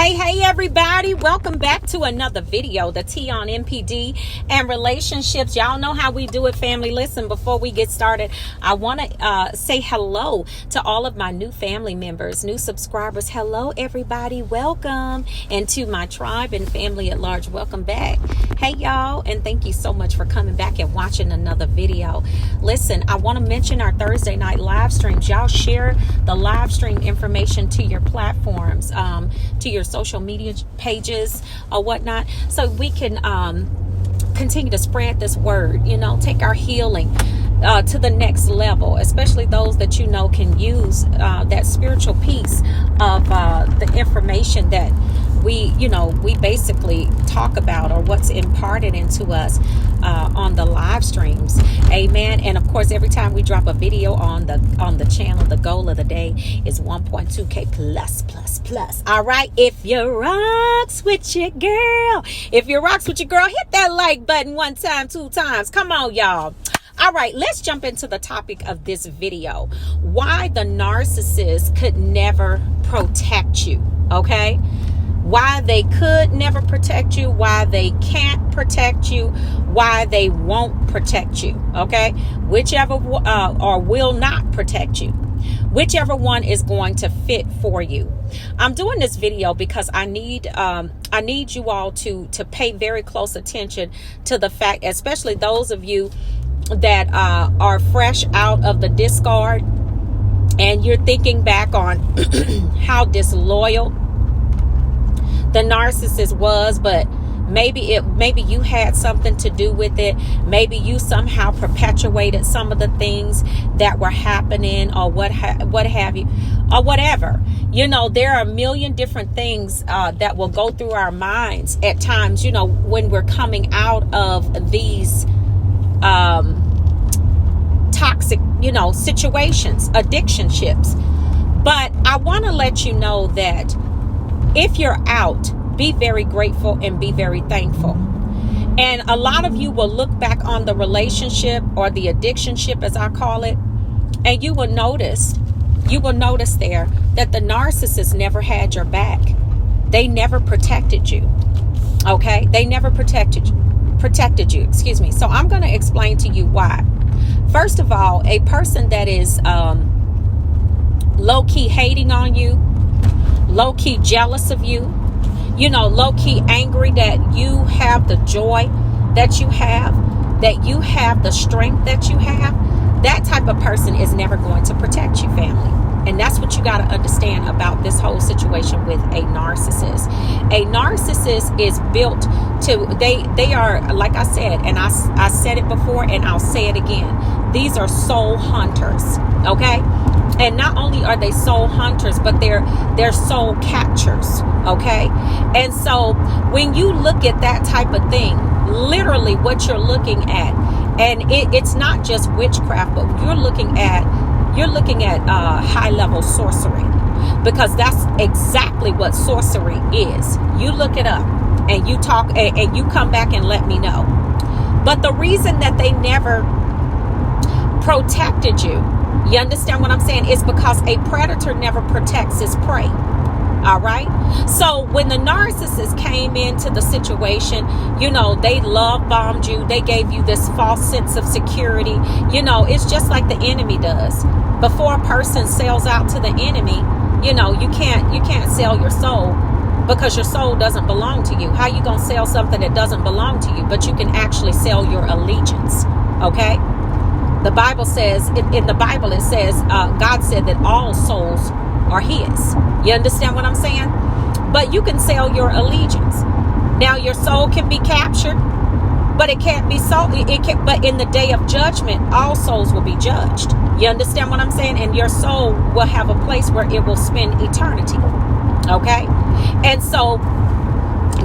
Hey everybody, welcome back to another video, the T on MPD and relationships. Y'all know how we do it, family. Listen, before we get started, I want to say hello to all of my new family members, new subscribers. Hello everybody, welcome. And to my tribe and family at large, welcome back. Hey y'all, and thank you so much for coming back and watching another video. Listen, I want to mention our Thursday night live streams. Y'all share the live stream information to your platforms, to your social media pages or whatnot, so we can continue to spread this word, take our healing to the next level, especially those that can use that spiritual piece of the information that we basically talk about, or what's imparted into us on the live streams. Amen. And of course, every time we drop a video on the channel, the goal of the day is 1.2K plus. All right. If you rocks with your girl, hit that like button 1 time, 2 times. Come on, y'all. All right, let's jump into the topic of this video. Why the narcissist could never protect you, okay? Why they could never protect you, why they can't protect you, why they won't protect you, okay? Whichever or will not protect you. Whichever one is going to fit for you. I'm doing this video because I need you all to pay very close attention to the fact, especially those of you that are fresh out of the discard, and you're thinking back on how disloyal the narcissist was, but maybe you had something to do with it. Maybe you somehow perpetuated some of the things that were happening, or what have you, or whatever. There are a million different things that will go through our minds at times, when we're coming out of these toxic, situations, addictionships. But I want to let you know that if you're out, be very grateful and be very thankful. And a lot of you will look back on the relationship, or the addictionship as I call it, and you will notice there that the narcissist never had your back. They never protected you. Okay? They never protected you, excuse me. So I'm going to explain to you why. First of all, a person that is low-key hating on you, low-key jealous of you, low-key angry that you have the joy that you have the strength that you have, that type of person is never going to protect you, family. And that's what you got to understand about this whole situation with a narcissist. A narcissist is built to, they are, like I said, and I said it before and I'll say it again. These are soul hunters, okay? And not only are they soul hunters, but they're soul catchers, okay? And so when you look at that type of thing, literally what you're looking at, and it's not just witchcraft, but you're looking at high level sorcery, because that's exactly what sorcery is. You look it up and you talk and you come back and let me know. But the reason that they never protected you, you understand what I'm saying, is because a predator never protects his prey. All right. So when the narcissist came into the situation, they love bombed you. They gave you this false sense of security. It's just like the enemy does. Before a person sells out to the enemy, you can't sell your soul, because your soul doesn't belong to you. How you gonna sell something that doesn't belong to you? But you can actually sell your allegiance. Okay. The Bible says, in the Bible it says, God said that all souls are his. You understand what I'm saying? But you can sell your allegiance. Now your soul can be captured, but it can't be sold. But in the day of judgment, all souls will be judged. You understand what I'm saying? And your soul will have a place where it will spend eternity. Okay? And so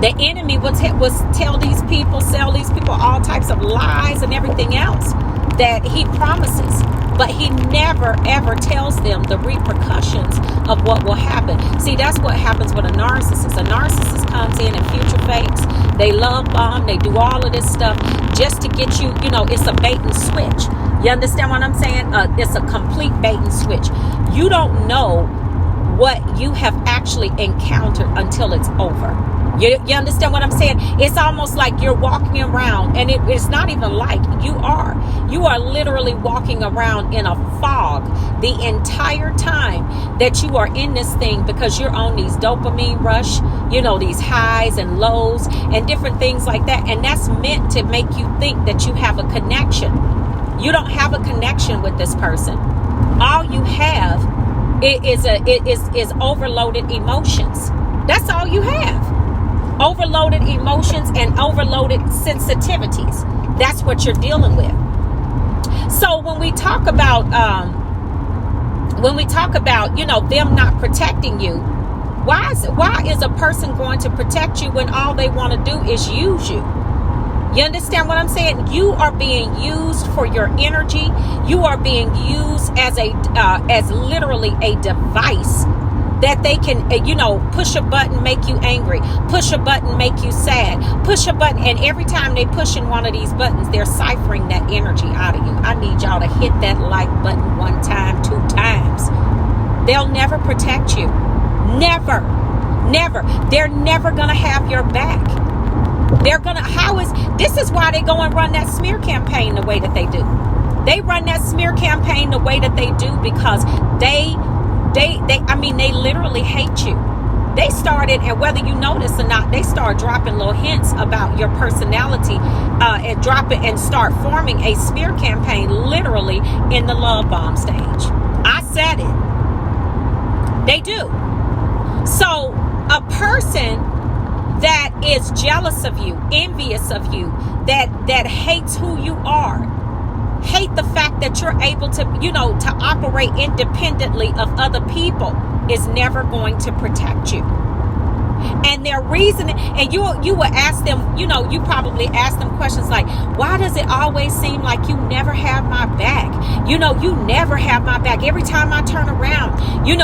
the enemy would sell these people all types of lies and everything else that he promises, but he never ever tells them the repercussions of what will happen. See, that's what happens with a narcissist. A narcissist comes in and future fakes. They love bomb. They do all of this stuff just to get you, it's a bait and switch. You understand what I'm saying? It's a complete bait and switch. You don't know what you have actually encountered until it's over. You understand what I'm saying? It's almost like you're walking around, and it's not even like you are literally walking around in a fog the entire time that you are in this thing, because you're on these dopamine rush, these highs and lows and different things like that. And that's meant to make you think that you have a connection. You don't have a connection with this person. All you have is overloaded emotions. That's all you have. Overloaded emotions and overloaded sensitivities. That's what you're dealing with. So when we talk about them not protecting you, why is a person going to protect you when all they want to do is use you? You understand what I'm saying? You are being used for your energy. You are being used as literally a device that they can, push a button, make you angry, push a button, make you sad, push a button. And every time they push in one of these buttons, they're ciphering that energy out of you. I need y'all to hit that like button 1 time, 2 times. They'll never protect you. Never. They're never going to have your back. This is why they go and run that smear campaign the way that they do. They run that smear campaign the way that they do because they literally hate you. They started, and whether you notice or not, they start dropping little hints about your personality and start forming a smear campaign literally in the love bomb stage. I said it. They do. So a person that is jealous of you, envious of you, that hates who you are, hate the fact that you're able to, to operate independently of other people, is never going to protect you. And their reason, and you will ask them, you probably ask them questions like, why does it always seem like you never have my back? You never have my back. Every time I turn around, you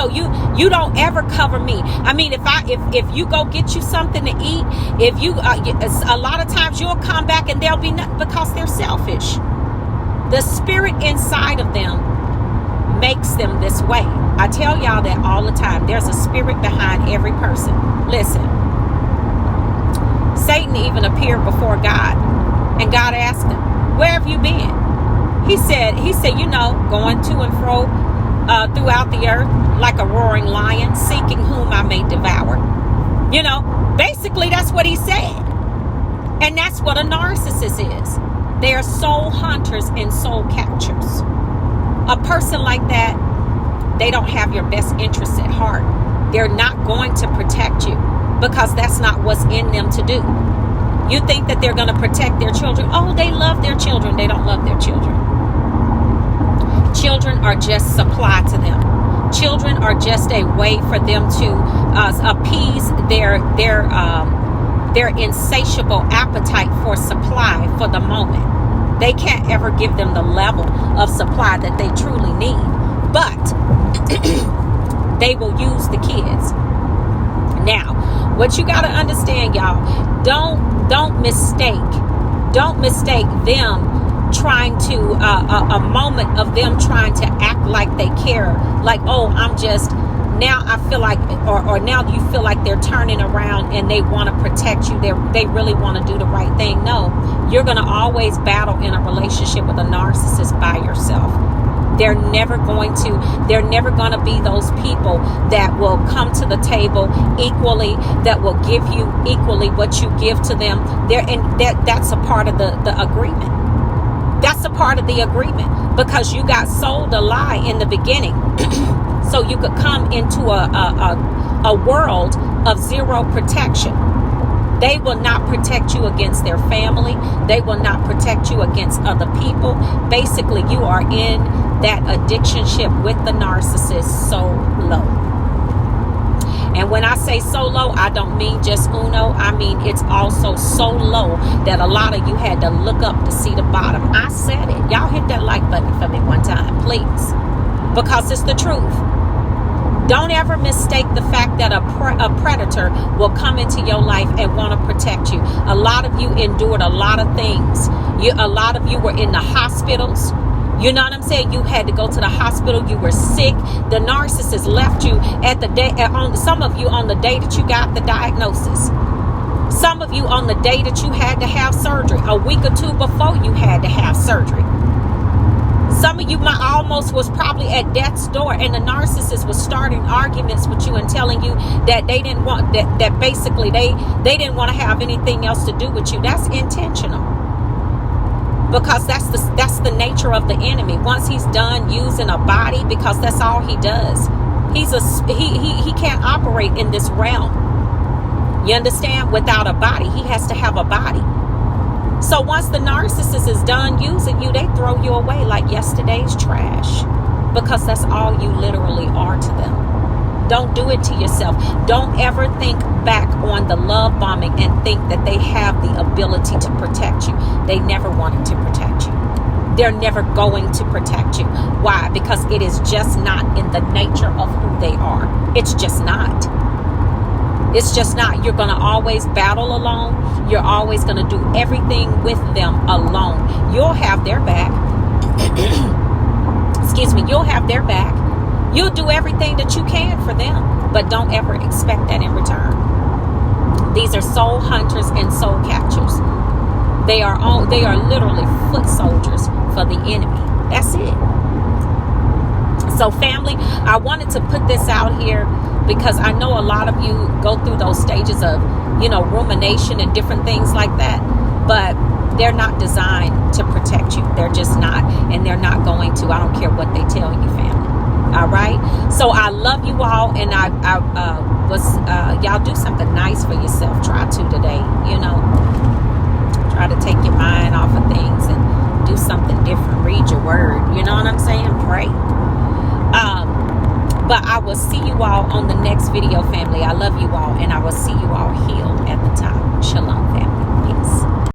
don't ever cover me. I mean, if you go get you something to eat, a lot of times you'll come back and they'll be because they're selfish. The spirit inside of them makes them this way. I tell y'all that all the time. There's a spirit behind every person. Listen, Satan even appeared before God, and God asked him, where have you been? He said, going to and fro throughout the earth like a roaring lion, seeking whom I may devour. Basically that's what he said. And that's what a narcissist is. They are soul hunters and soul catchers. A person like that, they don't have your best interests at heart. They're not going to protect you because that's not what's in them to do. You think that they're going to protect their children. Oh, they love their children. They don't love their children. Children are just supply to them. Children are just a way for them to appease their insatiable appetite for supply for the moment. They can't ever give them the level of supply that they truly need. But they will use the kids. Now, what you got to understand, y'all, don't mistake them trying to a moment of them trying to act like they care, like, oh, I'm just now I feel like, or now you feel like they're turning around and they want to protect you. They really want to do the right thing. No, you're going to always battle in a relationship with a narcissist by yourself. They're never going to be those people that will come to the table equally, that will give you equally what you give to them. That's a part of the agreement. That's a part of the agreement, because you got sold a lie in the beginning. So you could come into a world of zero protection. They will not protect you against their family. They will not protect you against other people. Basically, you are in that addictionship with the narcissist so low. And when I say so low, I don't mean just uno. I mean, it's also so low that a lot of you had to look up to see the bottom. I said it. Y'all hit that like button for me one time, please. Because it's the truth. Don't ever mistake the fact that a predator will come into your life and want to protect you. A lot of you endured a lot of things. A lot of you were in the hospitals You know what I'm saying? You had to go to the hospital. You were sick. The narcissist left you at the day, some of you on the day that you got the diagnosis. Some of you on the day that you had to have surgery, a week or two before you had to have surgery. Some of you almost was probably at death's door, and the narcissist was starting arguments with you and telling you that they didn't want that basically they didn't want to have anything else to do with you. That's intentional, because that's the nature of the enemy. Once he's done using a body, because that's all he does. He can't operate in this realm. You understand? Without a body, he has to have a body. So once the narcissist is done using you, they throw you away like yesterday's trash, because that's all you literally are to them. Don't do it to yourself. Don't ever think back on the love bombing and think that they have the ability to protect you. They never wanted to protect you. They're never going to protect you. Why? Because it is just not in the nature of who they are. It's just not. It's just not. You're going to always battle alone. You're always going to do everything with them alone. You'll have their back. Excuse me. You'll have their back. You'll do everything that you can for them, but don't ever expect that in return. These are soul hunters and soul catchers. They are literally foot soldiers for the enemy. That's it. So family, I wanted to put this out here because I know a lot of you go through those stages of, rumination and different things like that, but they're not designed to protect you. They're just not, and they're not going to. I don't care what they tell you, family. All right. So I love you all, and y'all do something nice for yourself. Try to today, try to take your mind off of things and do something different. Read your word. You know what I'm saying? Pray. But I will see you all on the next video, family. I love you all, and I will see you all